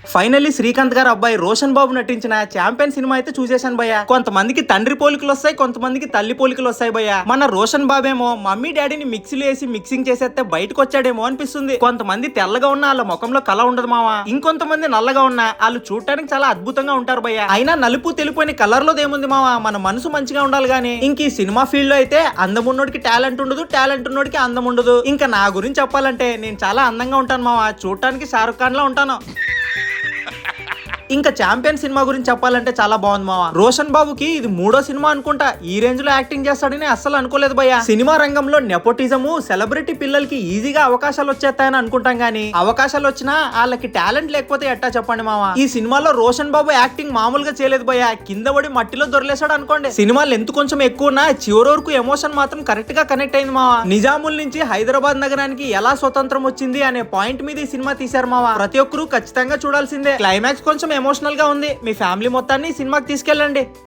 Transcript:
Finally Srikanth గారు అబ్బాయి రోషన్ బాబు నటించిన ఛాంపియన్ సినిమా అయితే చూసేశాను భయ్య. కొంతమందికి తండ్రి పోలికలు వస్తాయి, కొంతమందికి తల్లి పోలికలు వస్తాయి భయ్య. మన రోషన్ బాబేమో మమ్మీ డాడీని మిక్సీలో వేసి మిక్సింగ్ చేసేస్తే బయటకు వచ్చాడేమో అనిపిస్తుంది. కొంతమంది తెల్లగా ఉన్న వాళ్ళ ముఖంలో కళ ఉండదు మావా, ఇంకొంతమంది నల్లగా ఉన్న వాళ్ళు చూడటానికి చాలా అద్భుతంగా ఉంటారు భయ్య. అయినా నలుపు తెలుపు అని కలర్ లో ఏముంది మావా, మన మనసు మంచిగా ఉండాలి గానీ. ఇంక ఈ సినిమా ఫీల్డ్ లో అయితే అందం ఉన్నోడికి టాలెంట్ ఉండదు, టాలెంట్ ఉన్నోడికి అందం ఉండదు. ఇంకా నా గురించి చెప్పాలంటే నేను చాలా అందంగా ఉంటాను మావా, చూడటానికి షారుఖ్ ఖాన్ లా ఉంటాను. ఇంకా ఛాంపియన్ సినిమా గురించి చెప్పాలంటే చాలా బాగుంది మావా. రోషన్ బాబుకి ఇది 3వ సినిమా అనుకుంటా, ఈ రేంజ్ లో యాక్టింగ్ చేస్తాడని అస్సలు అనుకోలేదు భయ్య. సినిమా రంగంలో నెపోటిజము, సెలబ్రిటీ పిల్లలకి ఈజీగా అవకాశాలు వచ్చేస్తాయని అనుకుంటాం గానీ, అవకాశాలు వచ్చినా వాళ్ళకి టాలెంట్ లేకపోతే ఎట్టా చెప్పండి మావా. ఈ సినిమాలో రోషన్ బాబు యాక్టింగ్ మామూలుగా చేయలేదు భయ్య, కింద పడి మట్టిలో దొరలేసాడు అనుకోండి. సినిమాలు ఎంత కొంచెం ఎక్కువ ఉన్నా చివరి వరకు ఎమోషన్ మాత్రం కరెక్ట్ గా కనెక్ట్ అయింది మావా. నిజాముల్ నుంచి హైదరాబాద్ నగరానికి ఎలా స్వతంత్రం వచ్చింది అనే పాయింట్ మీద ఈ సినిమా తీశారు మావా. ప్రతి ఒక్కరు ఖచ్చితంగా చూడాల్సిందే. క్లైమాక్స్ కొంచెం ఎమోషనల్ గా ఉంది. మీ ఫ్యామిలీ మొత్తాన్ని సినిమాకి తీసుకెళ్ళండి.